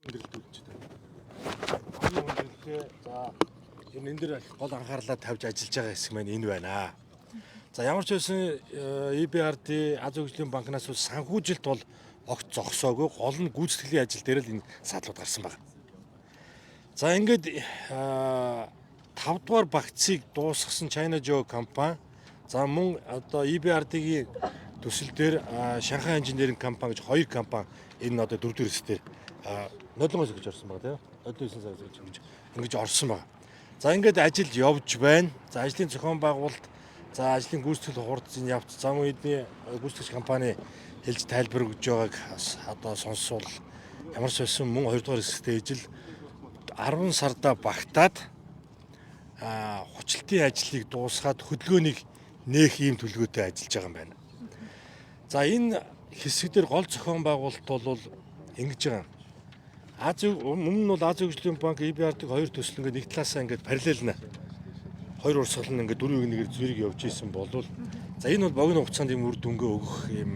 Өндөрлөлтэй. Өндөрлөлтэй за энэ дээр гол анхаарлаа тавьж ажиллаж байгаа хэсэг маань энэ байна. За ямар ч байсан EBRD Аз хөгжлийн банкнаас санхүүжилт бол огт зогсоогүй. Гол нь гүйцэтгэлийн ажил дээр л энэ саадлууд гарсан байна. За ингээд 5 дугаар багцыг дуусгасан China Joe компани за мөн одоо EBRD-гийн төсөл дээр Шанхай инженеринг компани гэж хоёр компани энэ одоо 4 дугаар хэсгээр нодлонгоос гэж орсон байгаа тийм. Нодлон 9 сар гэж ингэж орсон байгаа. За ингээд ажил явж байна. За ажлын зохион байгуулалт, за ажлын гүйцэтгэл хурдын явц, зам үеийн гүйцэтгэгч компани хэлж тайлбар өгж байгааг одоо сонсвол ямар ч байсан мөн 2 дугаар хэсэгтээ ижил 10 сарда багтаад хүчлэлтийн ажлыг дуусгаад хөдөлгөөнийг нээх ийм төлөвлөгөөтэй ажиллаж байгаа юм байна. За энэ хэсэг дээр гол зохион байгуулалт бол ингэж байгаа. Өмнө нь бол Аз хөгжлийн банк EBRD-г хоёр төсөл ингээд нэг талаасаа ингээд параллел нэ хоёр урсгал нь ингээд 4-1-ээр зэрэг явж исэн болвол за энэ бол богино хугацаанд юм үр дүнгээ өгөх юм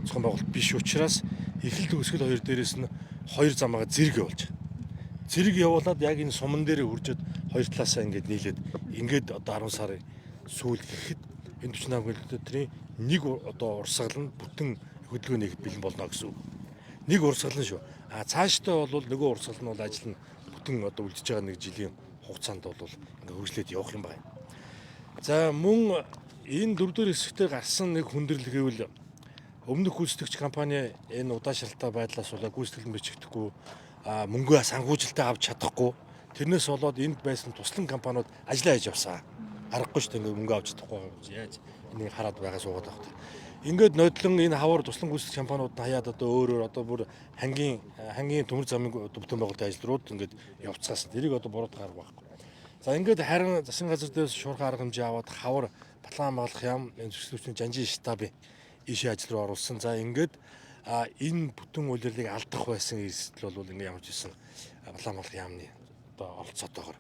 зохион байгуулалт биш учраас эхлэл төгсгөл хоёр дээрээс нь хоёр замаагаа зэрэг явуулж байгаа. Зэрэг явуулаад яг энэ суман дээр үржиж хоёр талаасаа ингээд нийлээд ингээд одоо 10 сарын сүүл гэхэд энэ 48 км-ийн нэг одоо урсгал нь бүтэн хөдөлгөөн нэхэд бэлэн болно гэсэн үг. Нэг урсгал нь шүү. Цаашдаа бол нөгөө урсгал нь бол ажил нь бүтэн одоо үлдэж байгаа нэг жилийн хугацаанд бол ингээд хөгжлөд явах юм байна. За мөн энэ 4 дугаар хэсэгтээ гарсан нэг хүндрэл гэвэл өмнөх гүйцэтгэгч компани энэ удаашралтай байдлаас болоод гүйцэтгэл бичигдэхгүй мөнгөө санхүүжилтээ авч чадахгүй тэрнээс болоод энд байсан туслан компаниуд ажиллаа хийж явсан. Аргагүй шүү дээ мөнгө авч чадахгүй яаж энийг хараад байгаа суугаад авах. Ингээд нодлон энэ хавар туслан гүйцэтгэгч компаниуд хаяад одоо өөрөөр одоо бүр хангийн төмөр замын бүтэн байгуулалтын ажлууд ингээд явцгаасан. Тэрийг одоо буруудах арга байхгүй. За ингээд харин засгийн газар дээрээс шуурхай арга хэмжээ аваад хавар батлан хамгаалах яам энэ зөвшөөрлийн жанжин штабын ийшээ ажил руу оруулсан. За ингээд энэ бүтэн үйлрэлийг алдах байсан эрсдэл бол ингээд ямар ч байсан батлан хамгаалах яамны одоо оролцоотойгоор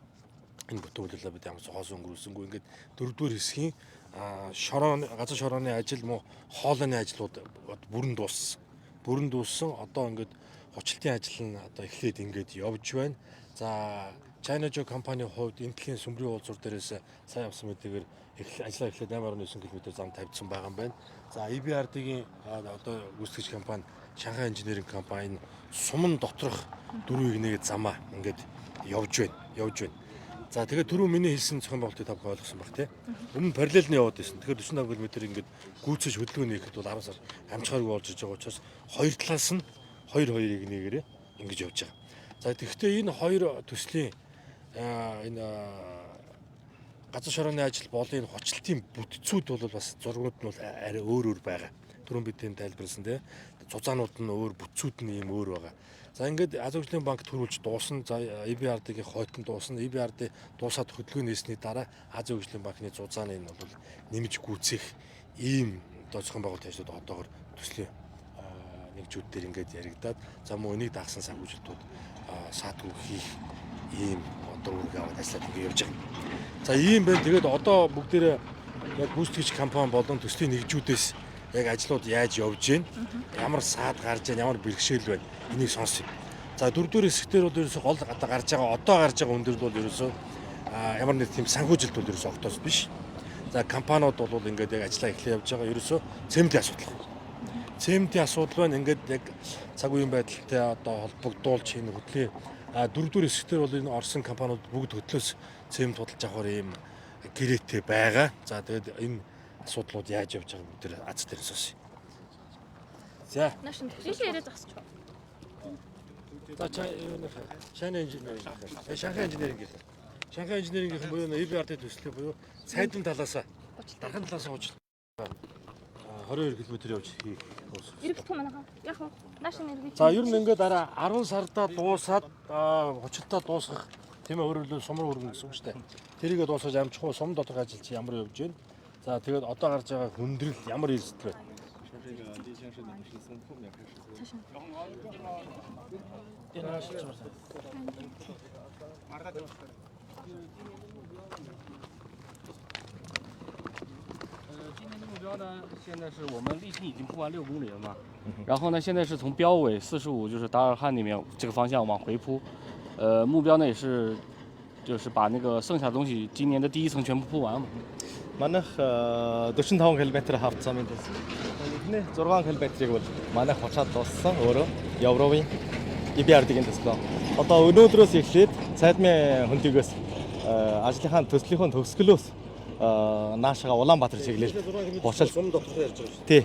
энэ бүтэн үйлрэлээ бид ямар ч хоос өнгөрүүлсэнгүй ингээд 4-р хэсгийн газар шорооны ажил мөн хоолойны ажлууд бүрэн дууссан. Бүрэн дууссан. Одоо ингээд хүчлэлтийн ажил нь одоо эхлээд ингээд явж байна. За China Joe компанийн хувьд энтлийн сүмрийн уулзуур дээрээс сайн явсан мэдээгээр ажлаа эхлээд 8.9 км зам тавьдсан байгаа юм байна. За EBRD-гийн одоо гүйцэтгэгч компани Шанхай инженеринг компани суман доторх 4-1 замаа ингээд явж байна. За тэгээд түрүү миний хэлсэн зохион байгуулалтыг та бүхэн ойлгосон баг тий. Өмнө параллел нь яваад байсан. Тэгэхээр 45 км ингээд гүйцэж хөдөлгөөн хийхэд бол 10 сар амжихааргүй болж иж байгаа учраас хоёр талаас нь 2-2-1-ээр ингэж явж байгаа. За тэгэхдээ энэ хоёр төслийн энэ газар шорооны ажил болон энэ хүчлэлтийн бүтцүүд бол бас зургууд нь бол арай өөр байгаа. Түрүүн бид энэ тайлбарласан тий. Цузаанууд нь өөр, бүтцүүд нь ийм өөр байгаа. За ингээд Аз хөгжлийн банк төрүүлж дуусна. За EBRD-гийн хойтон дуусна. EBRD дуусаад хөдөлгөөн нээсний дараа Аз хөгжлийн банкны зузааны нь бол нэмж гүйцэх ийм одоо зохион байгуулалт ажлууд одоогор төслийн нэгжүүд дээр ингээд яригадаад за мөн энийг дагсан санхүүжилтүүд саатгүй хийх ийм одоо үүрэг аваад ажиллаад ингээд явж байгаа. За ийм байна. Тэгээд одоо бүгдээрээ яг гүйцэтгэгч компани болон төслийн нэгжүүдээс яг ажлууд яаж явж байна? Ямар саад гарч байна? Ямар бэрхшээл байна? Энийг сонсъё. За 4 дугаар хэсгээр бол ерөөсө гол гарч байгаа өндөрлөл бол ерөөсө ямар нэг тийм санхүүжилт бол ерөөсө огтоос биш. За компаниуд бол ингээд яг ажиллаа эхлэх явж байгаа ерөөсө цементийн асуудал. Цементийн асуудал байна. Ингээд яг цаг үеийн байдалтай одоо холбогдуулж энэ хөтлийн 4 дугаар хэсгээр бол энэ орсон компаниуд бүгд хөтлөөс цемент худалдаж авахар ийм гэрээтэй байгаа. За тэгээд энэ асуудлууд яаж явж байгааг бүгд Аз дээр сонсъё. За. Нашин жишээ яриад зогсож байна. За China инженеринг. Шанхай инженеринг. Шанхай инженерингийн буюу EBRD төслөө буюу сайдын талаас дархан талаас хууч 22 км явж хийх ус. Ирэх юм аа. Яг уу. Нашин ирэх. За ер нь ингээд дараа 10 сарда дуусаад хүчилтаа дуусгах тийм ээ өөрөөр хэлбэл сумар хөргөн гэсэн үг шүү дээ. Тэрийгээ дуусгаж амжихгүй сум доторх ажил чи ямар явж байна? За тэгээд одоо гарч байгаа хүндрэл ямар эрсдэл байна? 今年的目标呢，现在是我们沥青已经铺完6公里了嘛，然后呢，现在是从标尾45，就是达尔汉那边这个方向往回铺，目标呢也是，就是把那个剩下的东西今年的第1层全部铺完嘛。 Манайх 45 км хавцсан юм байсан. Эдний 6 км-ийг бол манайх хучаад дууссан өөрөө Европын EBRD-ийн төслөө. Одоо өнөөдрөөс эхлээд цайдмын хөндөгөөс ажлынхаа төслийнхөө төгсгөлөөс наашаага Улаанбаатар чиглэлд хучаад тий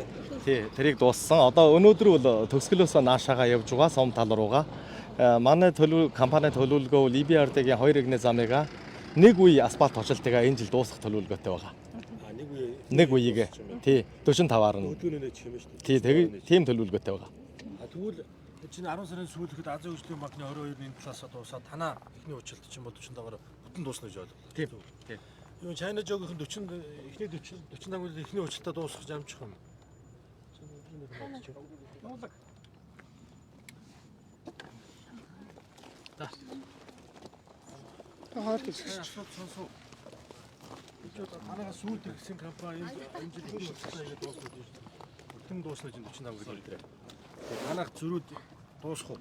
тэрийг дууссан. Одоо өнөөдөр бол төгсгөлөөс наашаага явж байгаа сум тал руугаа. Манай компани төлөвлөгөө бол EBRD-ийн 2 игний замыг нэг үе асфальт точилтойгоо энэ жил дуусгах төлөвлөгөөтэй байгаа. Нэг үеийг тий 45-аар нь тий тийм төлөвлөгөөтэй байгаа. Тэгвэл чинь 10 сарын сүүлд Азийн хөгжлийн банкны 22-ны талаас дуусаад танаа ихний училт чинь бол 45-аар бүтэн дуусна гэж бодлоо. Тийм. Юу China Joe-ийн 40 ихний 45-аар ихний училтаа дуусгах амжих юм. Хоор гэж. Танаа сүүлд ирсэн компани энэ жилийн училтаа ингэ дуусгаж байна. Бүтэн дуусна гэж 45 гэж хэлдэг. Танах зөрүүд дуусах уу?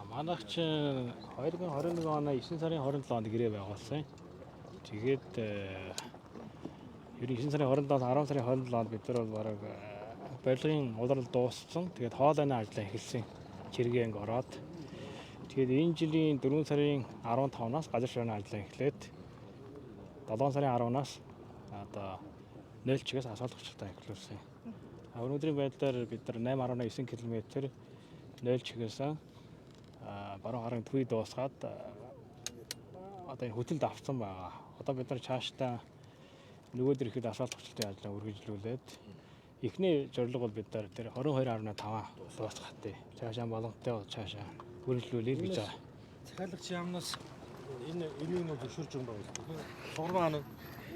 Манайх чинь 2021 оны 9 сарын 27-нд гэрээ байгуулсан. Тэгээд ер нь 9 сарын 27-нд 10 сарын 27-нд бид нар бол бараг барилгын улирал дууссан. Тэгээд хоолойны ажлаа эхэлсэн. Чиргээ анги ороод. Тэгээд энэ жилийн 4 сарын 15-наас газар ширээний ажлаа эхлээд 7 сарын 10-наас одоо 0 чигээс асфальт учиртаа эхлүүлсэн. Өнөөдрийн байдлаар бид нар 8.9 км 0 чигээс баруун харын төвийг дуусгаад одоо энэ хөтөлд авсан байгаа. Одоо бид нар цаашдаа нөгөөдөр ихэд асфальт учиртын ажлаа үргэлжлүүлээд эхний зорилго бол бид нар тэр 22.5 дуусгах тий. Цаашаа боломжтой цаашаа үргэлжлүүлэх гэж байгаа. Захиалагч яамнаас энэ өрийг нь зөвшөөрж байгаа юм байна. Сурваа нь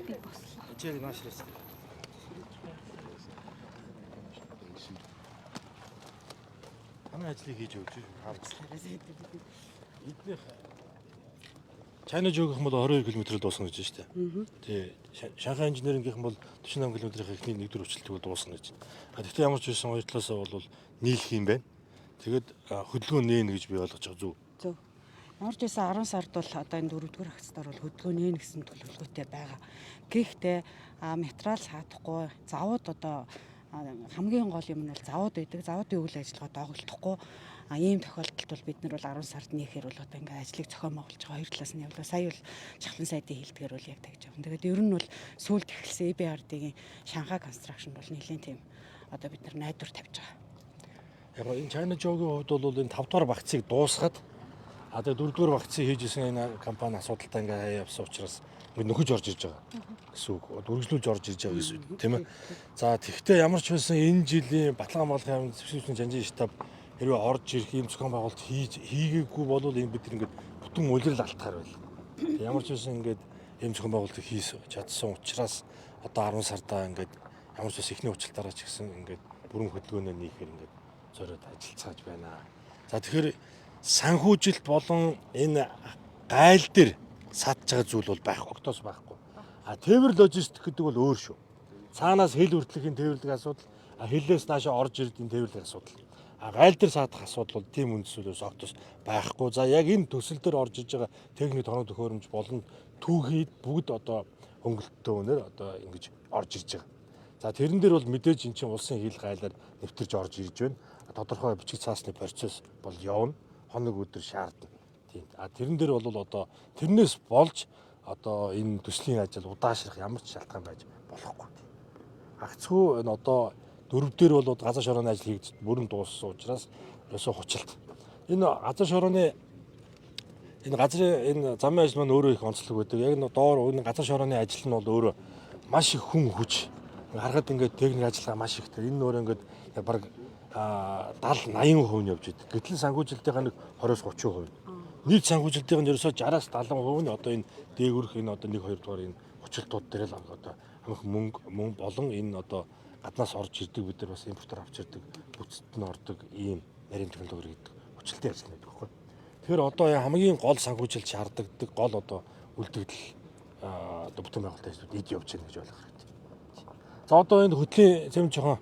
Би бослоо. ачаал наашрас. Танай ажлыг хийж өгч харцлаа. Эднийх China Joe-ийн бол 22 км-ээр дуусна гэж байна шүү дээ. Тий. Шанхай инженерингийн бол 48 км-ийн ихний нэгдүгээр өчлөлтөд дуусна гэж. Гэхдээ ямар ч байсан хоёр талаас бол нийлэх юм байна. Тэгээд хөдөлгөөн нээн гэж би ойлгож байгаа зүг. Зөв. Ямар ч байсан 10 сард бол одоо энэ 4-р хагцдаар бол хөдөлгөөн нээн гэсэн төлөвлөгөөтэй байгаа. Гэхдээ материал саадахгүй, завод одоо хамгийн гол юм нь бол завод байдаг. Заводын үйл ажиллагаа доголдохгүй. Ийм тохиолдолд бол бид нар бол 10 сард нээхээр бол одоо ингээ ажлыг зохион байгуулж байгаа. Хоёр талаас нь явлаа. Сая бол Чахлан сайдын хэлдгээр бол яг тэгж байгаа. Тэгээд ер нь бол сүүлд эхэлсэн EBRD-ийн Шанхай констракшн бол нэлээд тийм одоо бид нар найдвар тавьж байгаа. Яг энэ China Joe-ийн хувьд бол энэ 5 дугаар вакцыг дуусгаад тэгээд 4 дугаар вакцыг хийжсэн энэ компани асуудалтай ингээ явсан учраас ингээ нөхөж орж ирж байгаа гэсэн үг. Үргэлжлүүлж орж ирж байгаа гэсэн үг тийм ээ. За тэгвэл ямар ч байсан энэ жилийн Баталгаан болгоны зөвшөөрсөн жанжин штаб хэрвээ орж ирэх юм зохион байгуулалт хийгээгүй бол энэ бид ингээ бүтэн улирал алтахаар байл. Ямар ч байсан ингээ ийм зохион байгуулалт хийсэн чадсан учраас одоо 10 сардаа ингээ ямар ч бас ихний уучлалтаараа ч гэсэн ингээ бүрэн хөдөлгөөнөө нийхээр ингээ зориод ажиллацгааж байна. За тэгэхээр санхүүжилт болон энэ гайл дээр садж байгаа зүйл бол байхгүй, октоос байхгүй. Тээвэр логистик гэдэг бол өөр шүү. Цаанаас хэл хүртлийн тээвэрлэх асуудал, хиллээс наашаа орж ирдийн тээвэрлэх асуудал. Гайл дээр саадах асуудал бол тийм үндсүүлээс октоос байхгүй. За яг энэ төсөл дээр орж иж байгаа техник тоног төхөөрөмж болон түүхийд бүгд одоо хөнгөлөлтөө өнөр одоо ингэж орж ирж байгаа. За тэрэн дээр бол мэдээж эн чинь улсын хил гайлаар нэвтэрж орж ирж байна. Тодорхой бичиг цаасны процесс бол явна. Хоног өдөр шаардна. Тийм. Тэрэн дээр бол одоо тэрнээс болж одоо энэ төслийн ажил удаашрах ямар ч шалтгаан байж болохгүй. Агцгүй энэ одоо дөрөв дээр бол газар шорооны ажил хийгдэж бүрэн дууссан учраас ерөөсөө хучилт. Энэ газар шорооны энэ газрын энэ замын ажил маань өөрөө их онцлог байдаг. Яг нь доор энэ газар шорооны ажил нь бол өөрөө маш их хүн хүч. Харахад ингээд техник ажиллагаа маш ихтэй. Энэ нөр ингээд баг 70-80% нь явж идэг. Гэтэл санхүүжилтийн нэг 20-30%. Нийт санхүүжилтийн нь ерөөсөө 60-70% нь одоо энэ дээгүрх энэ одоо 1-2 дугаар энэ хүчлтууд дээр л одоо хамх мөнгө болон энэ одоо гаднаас орж ирдэг бид нар бас импортоор авч ирдэг бүтцэд нь ордог ийм нарийн технологи гэдэг хүчлтийн ажил байдаг байхгүй. Тэгэхээр одоо хамгийн гол санхүүжилт шаарддаг гол одоо үлдэгдэл одоо бүтэн байгуулалтын ажлууд эд явж байна гэж ойлгох хэрэгтэй. За одоо энэ хөтлийн зэм жоохон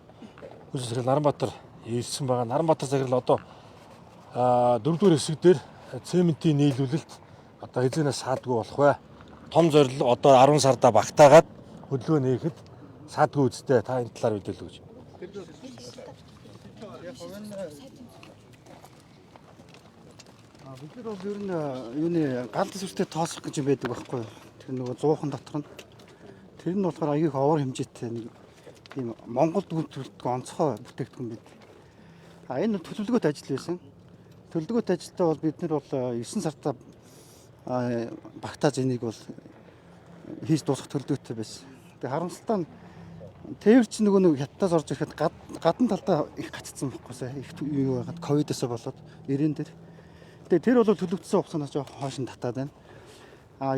хүсэл зэрэг Наранбаатар ирсэн байгаа. Наранбаатар захирал одоо 4-р хэсэг дээр цементийн нийлүүлэлт одоо хэзээс саадгүй болох вэ? Том зорилго одоо 10 сарда багтаагаад хөдөлгөөн нээхэд саадгүй үстэй. Та энэ талаар мэдээлэл өгч. Бид нар бол ер нь юуны галдан сүртэй тоосох гэж юм байдаг байхгүй юу? Тэр нөгөө 100хан дотор нь. Тэр нь болохоор аягүй их овор хэмжээтэй нэг тийм Монголд үйлдвэрлэдэг онцгой бүтээгдэхүүн бид. Энэ төлөвлөгөөт ажил байсан. Төлөвлөгөөт ажилдаа бол бид нар бол 9 сартаа багтааж энийг бол хийж дуусгах төлөвлөгөөтэй байсан. Тэгээ харамсалтай нь тээвэр чи нөгөө нэг хятадаас орж ирэхэд гадна талдаа их гацсан байхгүй их юу байгаад ковидоос болоод нэрэн дээр. Тэгээ тэр бол төлөвлөсөн хугацаанаас жоох хойш нь татаад байна.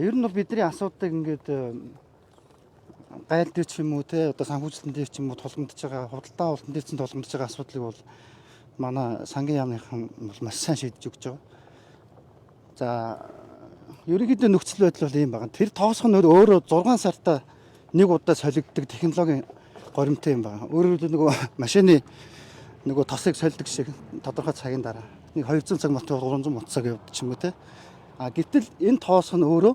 Ер нь бол бидний асуудыг ингээд гайл дээр ч юм уу те одоо санхүүжилтэн дээр ч юм уу тулгамдж байгаа худалдаа уултан дээр ч тулгамдж байгаа асуудлыг бол манай сангийн яамныхан бол маш сайн шийдэж өгч байгаа. За ерөнхийдөө нөхцөл байдал бол ийм байна. Тэр тоосох нь өөрөө 6 сартаа нэг удаа солигддог технологийн горимтой юм байна. Өөрөөр хэлбэл нөгөө машины нөгөө тосыг сольдог шиг тодорхой цагийн дараа нэг 200 цаг мотор 300 мотцаг явдаг ч юм уу те. Гэтэл энэ тоосох нь өөрөө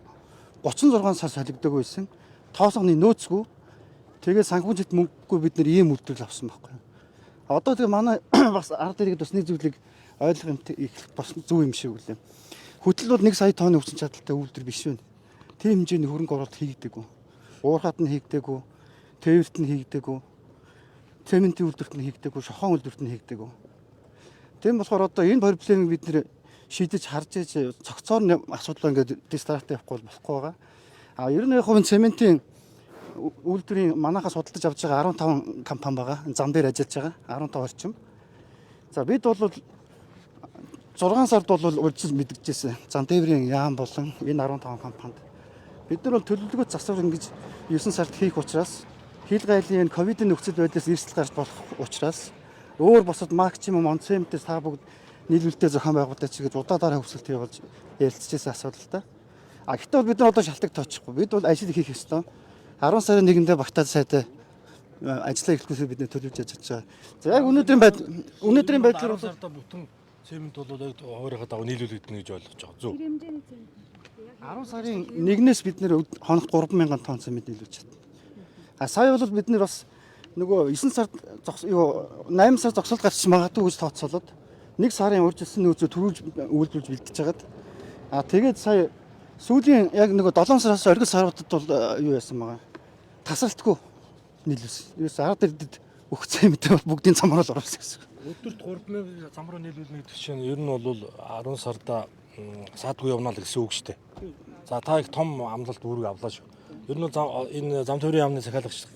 36 сар солигдог байсан. Тоосгоны нөөцгүй тэгээд санхүүжилт мөнгөгүй бид нар ийм үйлдвэрлэл авсан байхгүй. Одоо тэгээ манай бас ард иргэд бас нэг зүйлийг ойлгох юм их бас зөв юм шиг үлээ. Хөтөл бол 1 сая тонны хүчин чадалтай үйлдвэр биш вэ? Тийм хэмжээний хөрөнгө оруулалт хийгдэггүй. Уурхад нь хийгдэггүй, тээвэрт нь хийгдэггүй, цементийн үйлдвэрт нь хийгдэггүй, шохон үйлдвэрт нь хийгдэггүй. Тийм болохоор одоо энэ проблемыг бид нэр шийдэж харж иж цогцоор асуудал ингээд дистарт явахгүй болохгүй байгаа. Ер нь яг хувийн цементийн үйлдвэрийн манахаас худалдаж авч байгаа 15 компани байгаа. Зам дээр ажиллаж байгаа 15 орчим. За бид бол 6 сард бол урьдчил мэдгэжсэн. Зам дээврийн яам болон энэ 15 компанид бид нар бол төлөвлөгөөт засвар ингэж 9 сард хийх учраас хил гайлын ковидын нөхцөл байдлаас эрсдэл гарч болох учраас өөр босод максимум он цементээс та бүгд нийлүүлэлтээ зохион байгуулалт чигээр удаадараа хөвсөлт явуулж ярилцчихсан асуудал та. Гэхдээ бол бид нар одоо шалтгаан тоочихгүй. Бид бол ажил хийх ёстой. 10 сарын 1-нд багтаад сайтай ажиллаа эхлэхээс бид нэ төлөвлөж ажиллаж байгаа. За яг өнөөдрийн байдлаар 10 сарда бүтэн цемент бол яг хоорийнхоо дагуу нийлүүлэгдэх гэж ойлгож байгаа. Зөв. 10 сарын 1-ээс бид нэр хоногт 3000 тонн цемент нийлүүлж чадна. Сая бол бид нэр бас нөгөө 9 сард 8 сар зогсолт гарч магадгүй гэж тооцоолоод 1 сарын урьдчилсан нөөцөө төрүүлж үйлдвэрлэж бэлдэж хагаад тэгээд сая сүүлийн яг нөгөө 7 сараас оргил саруудад бол юу яасан байгаа. Тасралтгүй нийлүүлсэн. Юус ард ирдэд өгцөө юм дээ бүгдийн замрал оруулсан гэсэн. Өдөрт 3000 зам руу нийлүүлнэ гэдэг чинь ер нь бол 10 сарда саадгүй явна л гэсэн үг шүү дээ. За та их том амлалт үүрэг авлаа шүү. Ер нь энэ зам төврийн яамны захиалагч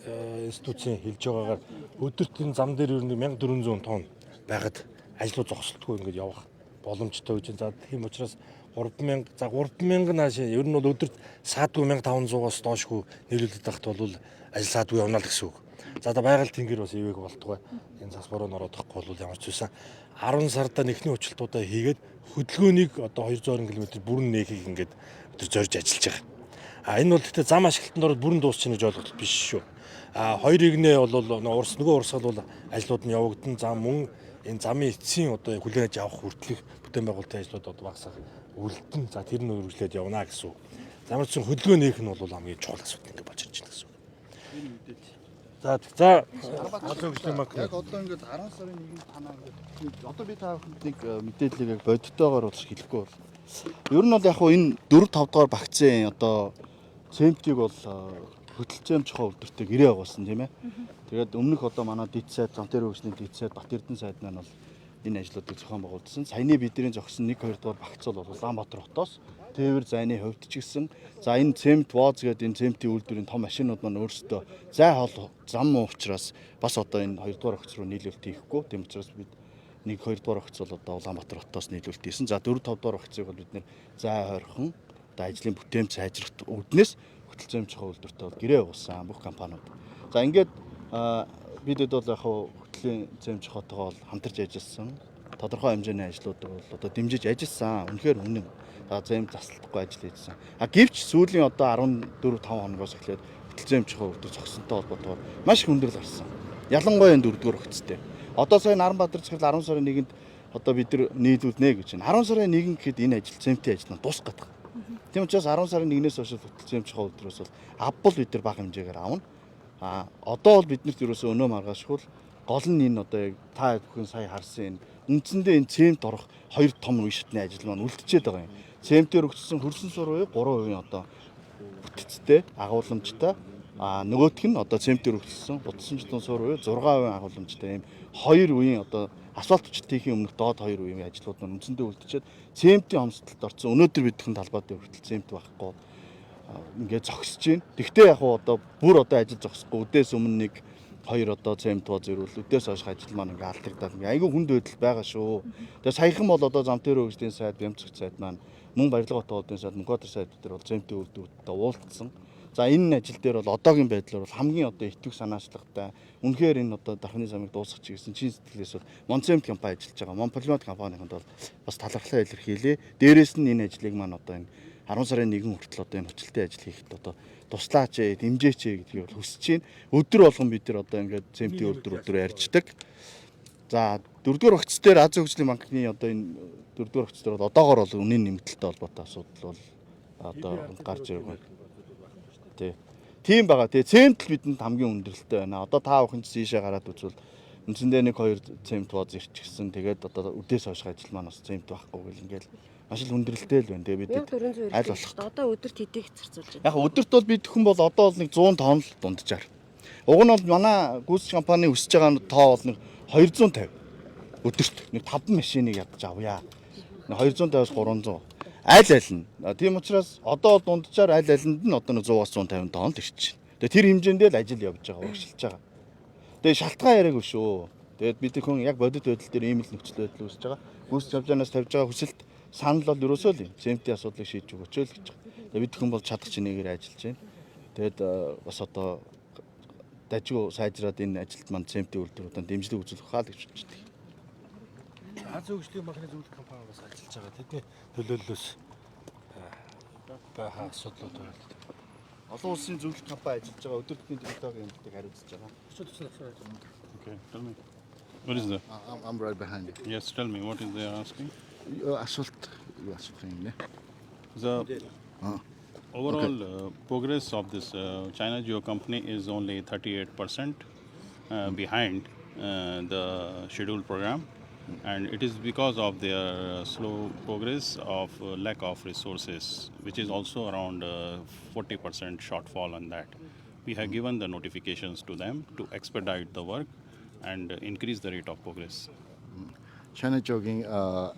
институцийн хэлж байгаагаар өдөрт энэ зам дээр ер нь 1400 тонн байгаад ажлууд зогсолтгүй ингэж явах боломжтой гэж. За тийм учраас 3000 нааш ер нь бол өдөрт саадгүй 1500-аас доошгүй нийлүүлээд тахт бол ажил саадгүй явна л гэсэн үг. За одоо байгаль тэнгэр бас ивэг болтугай. Энэ цас бороо нородохгүй бол ямар ч үсэн 10 сарда нэхний учлалтуудаа хийгээд хөдөлгөөнийг одоо 200 км бүрэн нээхийг ингээд өдөр зорж ажиллаж байгаа. Энэ бол гэхдээ зам ашиглалтанд ороод бүрэн дуусчихна гэж ойлголт биш шүү. Хоёр игнээ бол нөгөө урсгал бол ажлууд нь явагдсан. За мөн энэ замын эцсийн одоо хүлээж авах хүртэлх бүтээн байгуулалтын ажлууд одоо багасаа үлдэн. За тэр нь үргэлжлээд явна гэсэн үг. Ямар ч сан хөдөлгөөн нээх нь бол хамгийн чухал асуудал ингэ болж ирж байна гэсэн үг. За одоо гэж юм аа. Яг одоо ингээд 10 сарын 1-нд танаа ингээд одоо би та бүхэнд нэг мэдээллийг яг бодитойгоор болж хэлэхгүй бол ер нь бол яг хуу энэ 4-5 дугаар багцын одоо цементийг бол хөдөлцөөм чухал үйлдвэртэй гэрээ агуулсан тийм ээ. Тэгээд өмнөх одоо манай дэд сайд, Замтэр хөгжлийн дэд сайд, Бат Эрдэнэ сайд маань бол энэ ажлуудыг зохион байгуулсан. Саяны бидний зогсон 1-2 дугаар багц бол Улаанбаатар хотоос тээвэр зайны хувьд ч гэсэн за энэ цемент вооз гэдэг энэ цементийн үйлдвэрийн том машинууд маань өөрсдөө зай хоол зам уучраас бас одоо энэ 2 дугаар огц руу нийлүүлэлт хийхгүй. Тийм учраас бид 1-2 дугаар огц бол одоо Улаанбаатар хотоос нийлүүлэлт хийсэн. За 4-5 дугаар огцыг бол бид нэр зай хойрхон одоо ажлын бүтээмж сайжрах үүднээс хөтөлцөөм чухал үйлдвэртэй бол гэрээ явуулсан бүх компаниуд. За ингээд бидэд бол яг хөтлийн цемент хотогоо хамтарч ажилласан. Тодорхой хэмжээний ажлуудыг бол одоо дэмжиж ажилласан. Үнэхээр үнэн. Зэм заслахгүй ажил хийсэн. Гэвч сүүлийн одоо 14-5 хоногоос эхлээд хөтөлцөөнч хувьд зогсонтой холбоотойгоор маш их хүндрэл гарсан. Ялангуяа энэ 4-р өгцтэй. Одоо сая Наранбаатар захирал 10 сарын 1-нд одоо бид нар нийлүүлнэ гэж байна. 10 сарын 1 гэхэд энэ ажил цементийн ажил нь дуусах гэдэг. Тийм учраас 10 сарын 1-ээс хойш хөтөлцөөнч хувьдроос бол авбал бид нар бага хэмжээгээр аавна. Одоо бол биднэрт ерөөсөө өнөө маргаашгүй гол нь энэ одоо яг та бүхэн сая харсан энэ үндсэндээ энэ цемент орох хоёр том үе шатны ажил маань үлдчихэд байгаа юм. Цементээр өгсөн хөрсөн сур буюу 3% одоо бүтцтэй агуулмжтай нөгөөх нь одоо цементээр өгсөн утасанчтын сур буюу 6% агуулмжтай юм хоёр үеийн одоо асфальт хүчит хийхийн өмнөх доод хоёр үеийн ажлууд маань үндсэндээ үлдчихэд цементийн хомсдолд орсон. Өнөөдөр бидхэн талбай дээр хүртэл цемент байхгүй ингээд зогсож байна. Тэгвэл яг одоо бүр одоо ажил зогсохгүй өдөөс өмнө нэг хоёр одоо цемент бооз ирүүл өдөөс хойш ажил маань ингээд алдагдаад ингээд айгүй хүнд байдал байгаа шүү. Тэгээ саяхан бол одоо зам дээр хөгжлийн сайд, Бямцгт сайд маань мөн барилга хотын сайд, Мөнхбаатар сайд дээр бол цементийн үйлдвэртэй уулзсан. За энэ ажил дээр бол одоогийн байдлаар бол хамгийн одоо итвэх санаачлагтай үнэхээр энэ одоо дархны замыг дуусгах гэсэн чин сэтгэлээс бол Монцемент компани ажиллаж байгаа. Монполимат компанийханд бол бас талархлаа илэрхийлээ. Дээрээс нь энэ ажлыг маань одоо энэ 10 сарын 1 хүртэл одоо энэ хүчтэй ажил хийхэд одоо туслаач ээ, дэмжээч ээ гэдгийг бол хүсэж байна. Өдөр болгон бид нар одоо ингээд цементийн өдөр ярьцдаг. За 4-р багц дээр Азийн хөгжлийн банкны одоо энэ 4-р багц дээр бол одоогоор бол үнийн нэмэлттэй холбоотой асуудал бол одоо гарч ирэх байна. Тийм байгаа. Тэгээ цемент л бидэнд хамгийн өндөрлөлттэй байна. Одоо та бүхэн ч ийшээ гараад үзвэл үндсэндээ 1-2 цемент бооз ирчихсэн. Тэгээд одоо өдөөс хойш ажил маань бас цемент байхгүй гэл ингээл маш л хүндрэлтэй л байна. Тэгээ бид аль болох Одоо өдөрт хэдийг зарцуулж байна? Яг өдөрт бол бид хүн бол одоо бол нэг 100 тонн л дунджаар. Уг нь бол манай гүйцэтгэх компани өсөж байгаа тоо бол нэг 250 өдөрт нэг 5 машиныг ядаж авъя. 250-аас 300 аль нь. Тийм учраас одоо дунджаар аль алинд нь одоо 100-аас 150 тонн л ирж байна. Тэгээ тэр хэмжээндээ л ажил явж байгаа, урагшилж байгаа. Тэгээ шалтгаан яриаг шүү. Тэгээд бид хүн яг бодит байдал дээр ийм л нөхцөл байдал үүсэж байгаа. Гүйцэтгэх хамжаанаас тавьж байгаа хүсэлт санал бол ерөөсөө л юм. Цементийн асуудлыг шийдэж өгөөч л гэж байгаа. Тэгээ бид хүн бол чадах чинээгээр ажиллаж байна. Тэгээд бас одоо дажгүй сайжраад энэ ажилд маань цементийн үйлдвэрүүдэд дэмжлэг үзүүлэх хаал гэж бодож байна. Азийн хөгжлийн банкны зөвлөх компани бас ажиллаж байгаа. Тэдний төлөөллөөс байгаа асуудлууд байна. Олон улсын зөвлөх компани ажиллаж байгаа өдөртний төлөвлөгөөг юмдаг хариуцж байгаа. Okay, tell me. What is that? I'm right behind you. Yes, tell me, what is they asking? Асуулт юу асуух юм бэ? The overall progress of this China Geo company is only 38% behind the scheduled program, and it is because of their slow progress of lack of resources, which is also around 40% shortfall on that. We have given the notifications to them to expedite the work and increase the rate of progress. China Geoгийн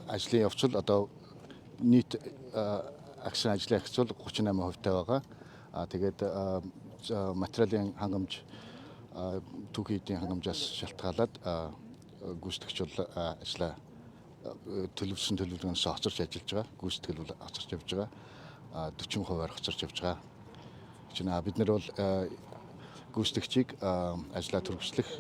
ажлын явцал одоо нийт агшин ажлын явцал 38% таа байгаа. Тэгээд материалын хангамж түүхийдийн хангамжаас шалтгаалаад гүйцэтгэгч бол ажлаа төлөвлөсөн төлөвлөгөөс хоцорч ажиллаж байгаа. Гүйцэтгэл бол хоцорч явж байгаа. 40%-аар хоцорч явж байгаа. Чинээ бид нар бол гүйцэтгэгчийг ажлаа төрөвчлөх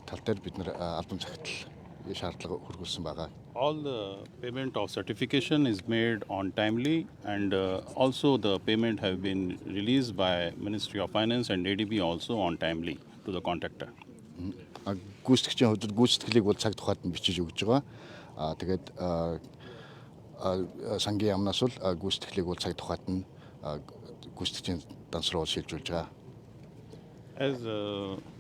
тал дээр бид нар албан цагтл шаардлага хөргүүлсэн байгаа. All the payment of certification is made on timely, and also the payment have been released by Ministry of Finance and ADB also on timely to the contractor. Гүйцэтгэгчийн хувьд гүйцэтгэлийг бол цаг тухайд нь бичиж өгж байгаа. Тэгээд сангийн яамнаас бол гүйцэтгэлийг бол цаг тухайд нь гүйцэтгэгчийн данс руу шилжүүлж байгаа. As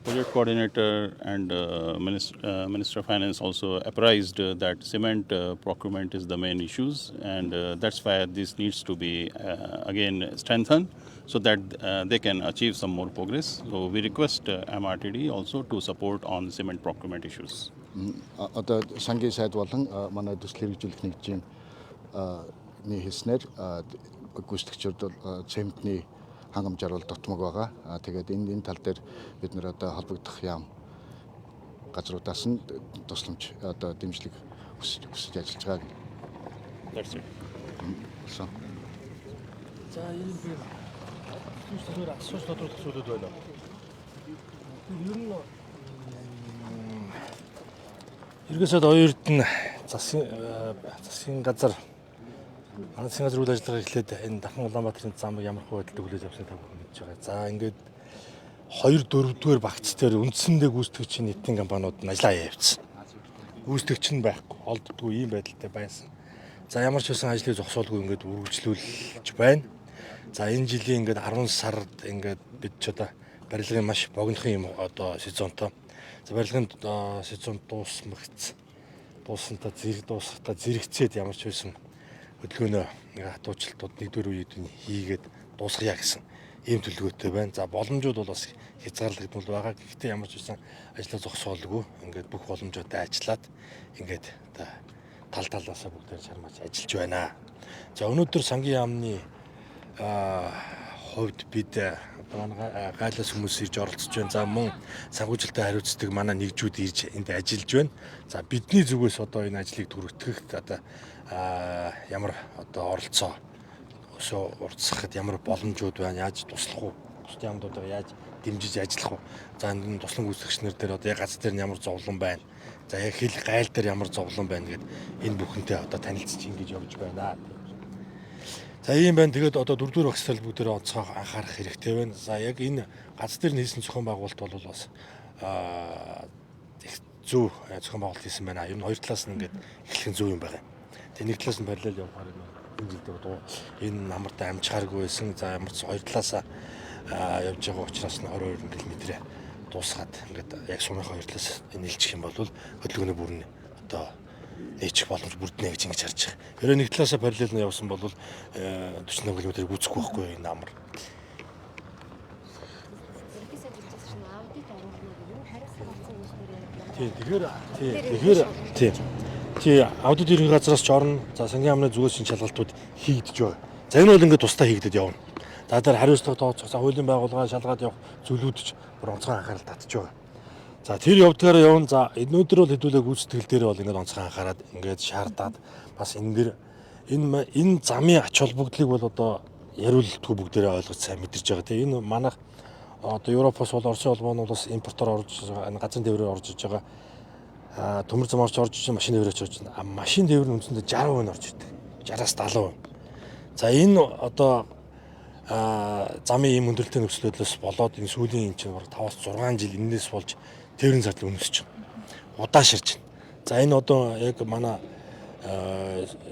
project coordinator and Minister of Finance also apprised that cement procurement is the main issues, and that's why this needs to be again strengthened so that they can achieve some more progress. So we request MRTD also to support on cement procurement issues. Одоо сангийн сайд болон манай төсөл хэрэгжүүлэх нэгжийн хэлснээр гүйцэтгэгчид бол цементний хангамжаар бол дотмог байгаа. Тэгээд энэ тал дээр бид нэр одоо холбогдох яам газруудаас нь тусламж одоо дэмжлэг хүсэж ажиллаж байгаа. That's it. So. За энэ би асууж тодруулах зүйлүүд байна. Ер нь ерөөсөө оюурд нь засгийн газар Манай засгийн газар үйл ажиллагаа эхлээд энэ Дахин Улаанбаатарын замыг ямар хөвөлд хүлээж авсныг та бүхэн мэдж байгаа. За ингээд 2-4-р багц дээр үндсэндээ гүйцэтгэгч нийтийн компаниуд нь ажиллаа явуулсан. Гүйцэтгэгч нь байхгүй, олддгүй ийм байдалтай байсан. За ямар ч байсан ажлыг зогсоолгүй ингээд үргэлжлүүлж байна. За энэ жилийн ингээд 10 сард ингээд бид ч одоо барилгын маш богинохон юм одоо сезонтой. За барилгын сезон дуусантаа зэрэгцээд ямар ч байсан хөдөлгөөнөө ингээ хатуучлалтууд нэгдүгээр үед нь хийгээд дуусгая гэсэн ийм төлөвлөгөөтэй байна. За боломжууд бол бас хязгаарлагдмал байгаа. Гэхдээ ямар ч байсан ажлаа зогсоолгүй ингээд бүх боломжуудтай ажиллаад ингээд одоо тал талаасаа бүгдээр шармаж ажиллаж байна. За өнөөдөр сангийн яамны хувьд бид манай гайлаас хүмүүс ирж оролцож байна. За мөн санхүүжилтөд хариуцдаг манай нэгжүүд ирж энд ажиллаж байна. За бидний зүгээс одоо энэ ажлыг түргэтгэхд одоо ямар одоо оролцоо урдсахад ямар боломжууд байна, яаж туслах уу? Бусдын хамтуудаа яаж дэмжиж ажиллах уу? За энэ туслан гүйцэтгэгчнэр дээр одоо яг газар дээр нь ямар зовлон байна? За яг хил гайл дээр ямар зовлон байна гэд энэ бүхэнтэй одоо танилцж ингэж явж байна. За ийм байна. Тэгээд одоо 4-р багцтай бүгдээ онцгой анхаарах хэрэгтэй байна. За яг энэ газар дээр нийсэн зохион байгуулалт бол бас их зөв зохион байгуулалт хийсэн байна. Ер нь хоёр талаас нь ингээд эхлэх зөв юм байна. Тэгээ нэг талаас нь параллел явахаар энэ жилдээ энэ намартай амжихааргүй байсан. За ямар ч хоёр талаасаа явж байгаа учраас нь 22 км дуусгаад ингээд яг сумынхаа хоёр талаас нийлчих юм бол хөдөлгөөний бүр нь одоо нээчих боломж бүрднэ гэж ингэж харж байгаа. Хэрвээ нэг талаасаа параллел нь явсан бол 48 км-ийг үүсэхгүй байхгүй энэ намар. Тэгэхээр аудит ерхий газраас ч орно. За сангийн яамны зүгээс шин шалгалтууд хийгдэж байгаа. За энэ бол ингээд тусдаа хийгдэд явна. За тэр хариуцлага тооцох, за хуулийн байгууллагаа шалгаад явах зүйлүүд ч бүр онцгой анхаарал татж байгаа. За тэр явдгаараа явна. За өнөөдөр бол хэдүүлээ гүйцэтгэл дээр бол ингээд онцгой анхаарал ингээд шаардаад бас энэ дэр энэ замын ач холбогдлыг бол одоо яриултгүй бүгдээрээ ойлгож сайн мэдэрч байгаа. Тэгээ энэ манайх одоо Европоос бол Оросын холбоо нь бас импортоор орж байгаа, газрын тээврээр орж иж байгаа. Төмөр замаарч орж иж машин тээврээрч орж байна. Машин тээвэр нь үндсэндээ 60% орж идэг. 60-аас 70%. За энэ одоо замын ийм өндөрлөлтөй нөхцөл байдлаас болоод энэ сүүлийн энэ чинь 5-6 жил энэс болж тээврийн зардал өнөсч байна. Удааширч байна. За энэ одоо яг манай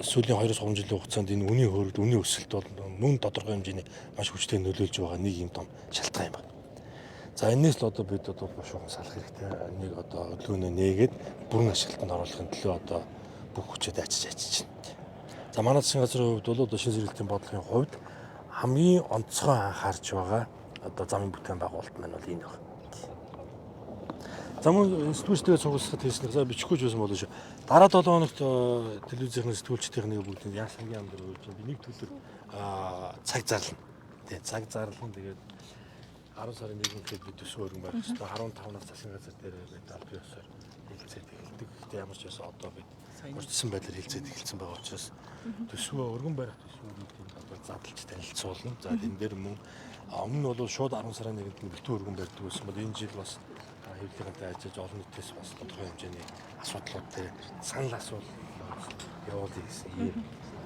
сүүлийн 2-3 жилийн хугацаанд энэ үнийн хөрөлт, үнийн өсөлт бол мөн тодорхой хэмжээний маш хүчтэй нөлөөлж байгаа нэг юм том шалтгаан юм байна. За энэс л одоо бид одоо бушуухан салах хэрэгтэй. Нэг одоо хөдөлгөөнөө нээгээд бүрэн ашиглалтанд оруулахын төлөө одоо бүх хүчээр ажиллаж байна. За манай засгийн газрын хувьд бол одоо шин зэрэглэлийн бодлогын хувьд хамгийн онцгой анхаарч байгаа одоо замын бүтээн байгуулалт маань бол энэ байна. За мөн сэтгүүлчдээ цугласгад хийснээр за бичихгүй ч байсан болоо шүү. Дараа 7 хоногт телевизийн сэтгүүлчдийн нэг бүгд яа сангийн яам дээр үүж би нэг төлөв цаг зарлана. Тэгээ цаг зарлан тэгээд 10 сарын 1-нд бид төсөө өргөн барих хэрэгтэй. 15-наас засгийн газар дээр бид албан ёсоор хэлцээд эхэлдэг. Гэхдээ ямар ч байсан одоо бид урьдчилсан байдлаар хэлцээд эхэлсэн байгаа учраас төсөө өргөн барих төсвүүдийн одоо задлж танилцуулна. За энэ дээр мөн өмнө нь бол шууд 10 сарын 1-нд бэлтэн өргөн барьдаг байсан бол энэ жил бас хэвлэлтэй ажиллаж олон нийтээс бас тодорхой хэмжээний асуудлууд дээр санал асуулт явуулъя гэсэн ийм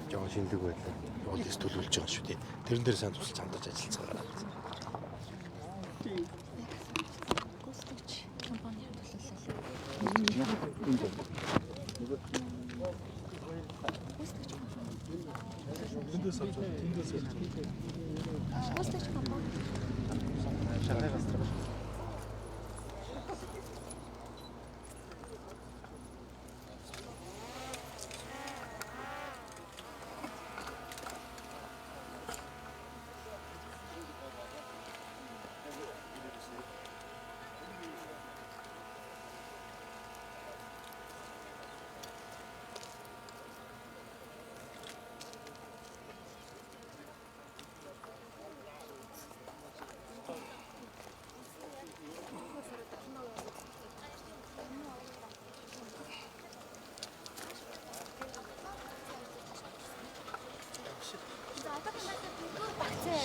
жоохон шинэлэг байдлаар явуулъя төлөвлөж байгаа шүү дээ. Тэрэн дээр сайн тусалж хамтарч ажиллацгаараа.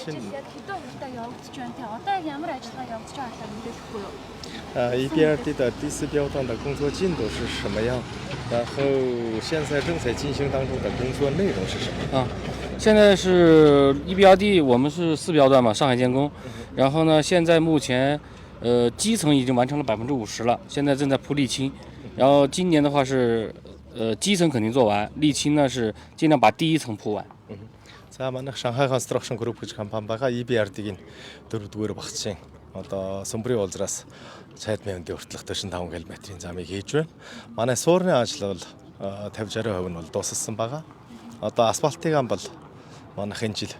Яг хэдэн хувьтай явагдаж байна те одоо яг ямар ажиллагаа явагдаж байгааг мэдээлэхгүй юу? EBRD 的第4标段的工作进度是什么样？然后现在正在进行当中的工作内容是什么？现在是 EBRD， 我们是4标段嘛，上海建工。然后呢，现在目前基层已经完成了50%了，现在正在铺沥青。然后今年的话是基层肯定做完，沥青呢是尽量把第1层铺完。 За манайх Shanghai Construction Group гэж компани байгаа EBRD-гийн 4-р багцын одоо Сүмбрийн уулзраас цайд мянгийн хүртэлх 45 км-ийн замыг хийж байна. Манай суурны ажил бол 50-60% нь бол дууссан байгаа. Одоо асфалтыг ам бол манайх энэ жил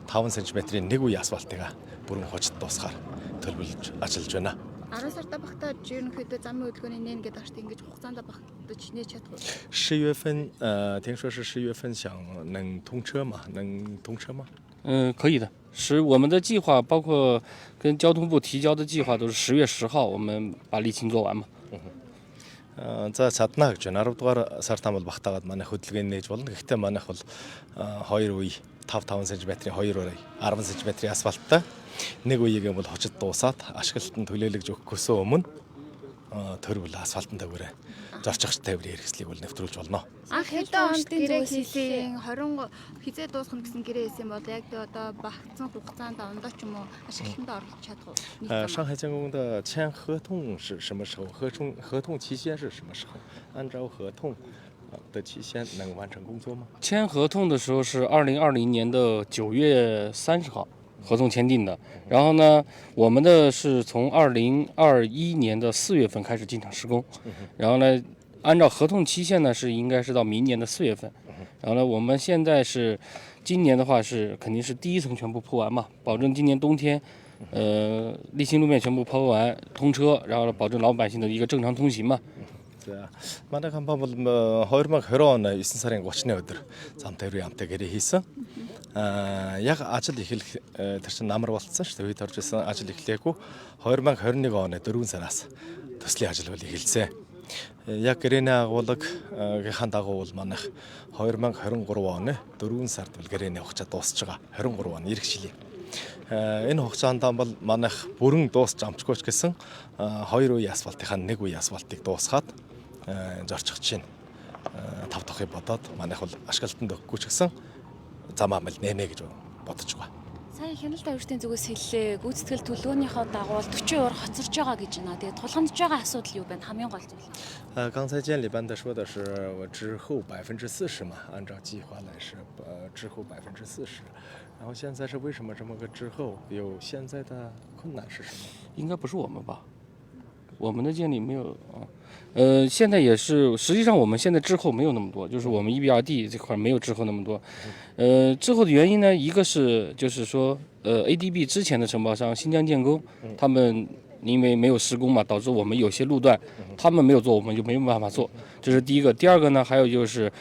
5 см-ийн нэг үе асфалтыг бүрэн хожид дуусгаар төлөвлөж ажиллаж байна. 10 сарда багтаа ерөнхийдөө замын хөдөлгөөний нээн гэдэг ашигт ингэж хугацаанд багтаж нээж чадах уу? 10月份听说是10月份想能通车吗？能通车吗？ 可以的。我们的计划包括跟交通部提交的计划都是10月10号我们把沥青做完嘛。 За цадна гэж 10 дугаар сард хамбал багтаагаад манай хөдөлгөөний нээж болно. Гэхдээ манайх бол 2 үе 5 см-ийн 2 ураа 10 см-ийн асфальттай нэг үеийг бол хожид дуусаад ашиглалтанд төлөөлөгж өгөхөөсөө өмнө төрөл асфалтанд тавираа зорчигч тавирын хэрэгслийг бол нэвтрүүлж болно. Хэдэн онд гэрээ хийсэн 20 хизээ дуусгах гэсэн гэрээ хийсэн бол яг одоо багцсан хугацаанд ондоо ч юм уу ашиглалтанд оруулах чадах уу? 上海建工的签合同是什么时候？合同期限是什么时候？按照合同的期限能完成工作吗？ 签合同的时候是2020年的9月30号。 合同签订的，然后呢，我们的是从2021年的4月份开始进场施工，然后呢，按照合同期限呢是应该是到明年的4月份，然后呢，我们现在是今年的话是肯定是第1层全部铺完嘛，保证今年冬天，沥青路面全部铺完通车，然后保证老百姓的一个正常通行嘛。 манай компани бол 2020 он 9 сарын 30-ны өдөр зам тавирын яамтай гэрээ хийсэн. Яг ажил эхлэх тэр чинь намар болцсон шүү дээ. Үед орж исэн ажил эхлэегүй 2021 оны 4 сараас төслийн ажил бол эхэлсэн. Яг гэрээний агуулгын дагуу бол манайх 2023 оны 4 сард бол гэрээний хугацаа дуусж байгаа. 23 оны ирэх жилийн. Энэ хугацаанд бол манайх бүрэн дуусч амжгүй ч гэсэн 2 үе асфалтынхаа 1 үе асфалтыг дуусгаад зорчигчийн 5 дахыг бодоод манайх бол ашиглалтанд өгөхгүй ч гэсэн зам амал нэмэ гэж бодож байгаа. Сая Хяналт авиртын зүгээс хэллээ. Гүйцэтгэл төлөвлөгөөнийхөө дагуу 40% хоцорж байгаа гэж байна. Тэгээд тулгамдж байгаа асуудал юу байна? хамгийн гол зүйл. 刚才监理班的说的是我之后40%嘛，按照计划来是之后40%。然后现在是为什么这么个之后？有现在的困难是什么？应该不是我们吧？我们的监理没有现在也是，实际上我们现在滞后没有那么多，就是我们 EBRD 这块没有滞后那么多。滞后的原因呢，一个是就是说ADB 之前的承包商新疆建工，他们因为没有施工嘛，导致我们有些路段他们没有做，我们就没有办法做，这是第一个。第二个呢，还有就是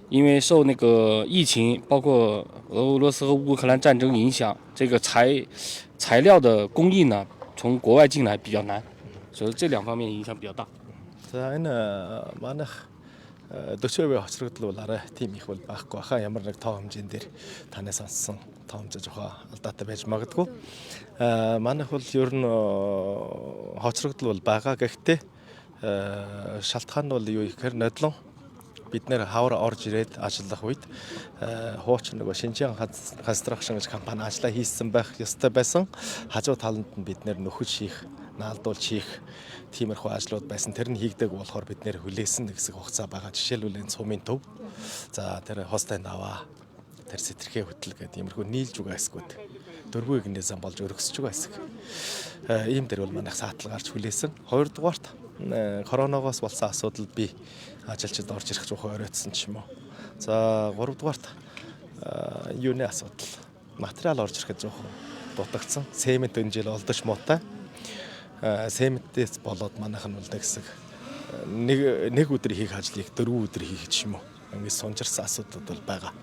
因为受那个疫情，包括俄罗斯和乌克兰战争影响，这个材料的供应呢，从国外进来比较难，所以这2方面影响比较大。 За энэ манайх 40% хоцрогдол бол арай тийм их бол байхгүй хаа. Ямар нэг тоо хэмжээнд дээр таны сонссон тоо хэмжээ жоохон алдаатай байж магадгүй. Манайх бол ер нь хоцрогдол бол байгаа. Гэхдээ шалтгаан нь бол юу ихээр нодлон бид нэр хавар орж ирээд ажиллах үед хуучин нөгөө Шинжаан Construction гэж компани ажиллаа хийсэн байх ёстой байсан. Хажуу талд нь бид нэр нөхөж хийх, наалдуулж хийх тиймэрхүү ажлууд байсан. Тэр нь хийгдэг болохоор бид нэр хүлээсэн хэсэг хугацаа байгаа. Жишээлбэл энэ цумын төв. За тэр хостын даваа, тэр сэтэрхээ хөтөл гэдэг иймэрхүү нийлж байгаа хэсгүүд. Дөрвөн игний зам болж өргөсөж байгаа хэсэг. Ийм дээр бол манайх саатал гарч хүлээсэн. Хоёрдугаарт коронавигоос болсон асуудал би ажилчид орж ирэх жоохон оройтсон ч юм уу. За гуравдугаарт юуны асуудал. Материал орж ирэхэд жоохон дутагдсан. Цемент энэ жил олдож муутай. Цементээс болоод манайх нь бол нэг хэсэг нэг өдөр хийх ажлыг 4 өдөр хийх ч юм уу. Ингээд сунжирсан асуудал бол байгаа.